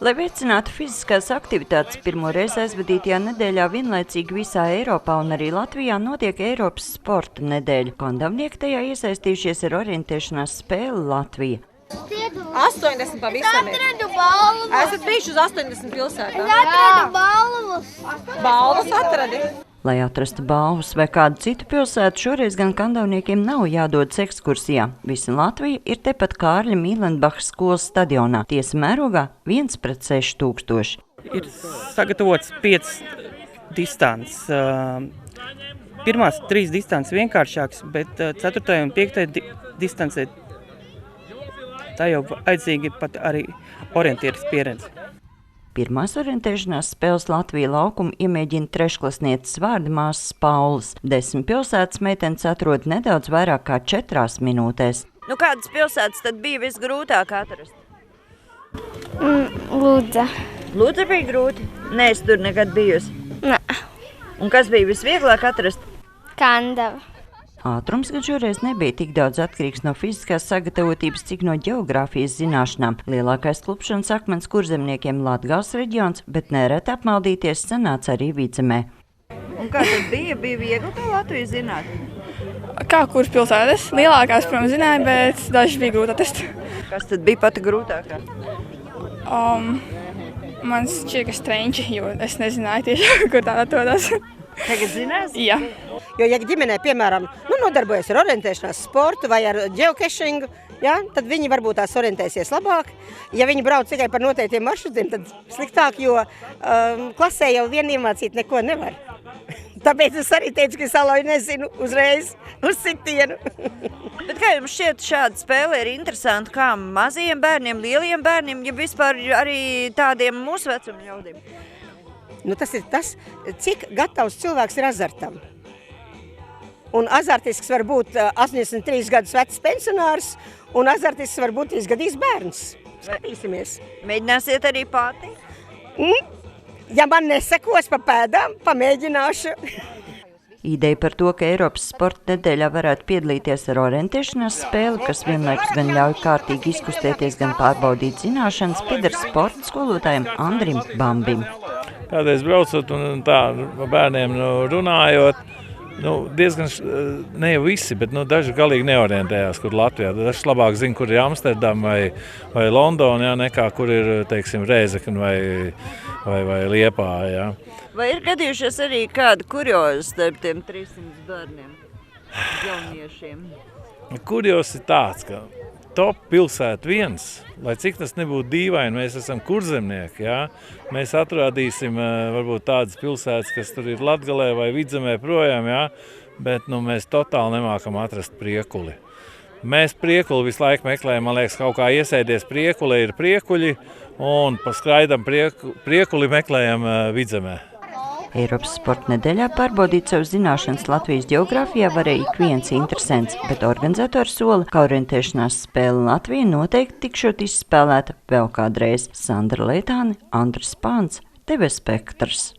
Lai veicinātu fiziskās aktivitātes, pirmo reizi aizvadītajā nedēļā vienlaicīgi visā Eiropā un arī Latvijā notiek Eiropas sporta nedēļa. Kondavnieki tajā iesaistījušies ar orientēšanās spēli Latvija. 80 pavisam ir. Esat bijuši uz 80 pilsētām? Atradu balvas. Balvas atradi? Lai atrastu balvas vai kādu citu pilsētu, šoreiz gan kandavniekiem nav jādodas ekskursijā. Visa Latvija ir tepat Kārļa Mīlenbachas skolas stadionā. Tiesa mērogā 1:6000. Ir sagatavots 5 distances. Pirmās 3 distances vienkāršākas, bet 4. un 5. distancē tā jau aidzīgi pat arī orientieris pieredze. Pirmās orientēšanās spēles Latvija laukumu iemēģina trešklasnieces vārda māsas Paulas. 10 pilsētas meitenes atrod nedaudz vairāk kā 4 minūtēs. Kādas pilsētas tad bija visgrūtāk atrast? Lūdza. Lūdza bija grūti? Nē, es tur nekad bijusi. Nē. Un kas bija visvieglāk atrast? Kandava. Ātrums gan šoreiz nebija tik daudz atkarīgs no fiziskās sagatavotības, cik no ģeogrāfijas zināšanām. Lielākais klupšanas akmens kurzemniekiem Latgales reģions, bet nereti apmaldīties sanāca arī Vidzemē. Un kā tad bija? Bija viegli to Latviju zināt? Kā kuras pilsētas? Lielākās, protams, zināja, bet dažas bija grūti atrast. Kas tad bija pati grūtākā? Man šķiet, ka Strenči, jo es nezināju tieši, kur tā atrodas. Tagad zinās? Jā. Jo, ja ģimenē, piemēram, nodarbojas ar orientēšanās sportu vai ar geocaching, ja, tad viņi varbūt tās orientēsies labāk. Ja viņi brauc tikai par noteiktiem maršrutiem, tad sliktāk, jo klasē jau vien iemācīt neko nevar. Tāpēc es arī teicu, ka es alauju nezinu uzreiz uz sitienu. Bet kā jums šķiet, šāda spēle ir interesanta kā mazajiem bērniem, lieliem bērniem, ja vispār arī tādiem mūsu vecuma ļaudīm? Tas ir tas, cik gatavs cilvēks ir azartam. Un azartisks var būt 83 gadus vecs pensionārs, un azartisks var būt izgadījis bērns. Skatīsimies. Mēģināsiet arī pati? Ja man nesekos pa pēdām, pamēģināšu. Ideja par to, ka Eiropas sporta nedēļā varētu piedalīties ar orientēšanās spēli, kas vienlaikus gan ļauj kārtīgi izkustēties, gan pārbaudīt zināšanas, pieder sporta skolotājiem Andrim Bambim. Kādreiz braucot un tā bērniem runājot, diezgan, ne jau visi, bet daži galīgi neorientējās, kur Latvijā. Dažs labāk zina, kur ir Amsterdam vai Londona, nekā kur ir, teiksim, Rēzekne vai Liepāja. Jā. Vai ir gadījušies arī kādi kuriozi starp tiem 300 bērniem, jauniešiem? Kurjos ir tāds, ka top pilsēta viens, lai cik tas nebūtu dīvaini, mēs esam kurzemnieki, jā? Mēs atrādīsim varbūt tādas pilsētas, kas tur ir Latgalē vai Vidzemē projām, jā? Bet mēs totāli nemākam atrast Priekuli. Mēs Priekuli visu laiku meklējam, man liekas, kaut kā iesēdies Priekulē ir priekuļi un pa skraidam Priekuli meklējam Vidzemē. Eiropas sporta nedēļā pārbaudīt savu zināšanas Latvijas ģeogrāfijā varēja ik viens interesants, bet organizatori sola, ka orientēšanās spēle Latvija noteikti tikšot izspēlēta vēl kādreiz. Sandra Leitāne, Andris Pāns, TV Spektrs.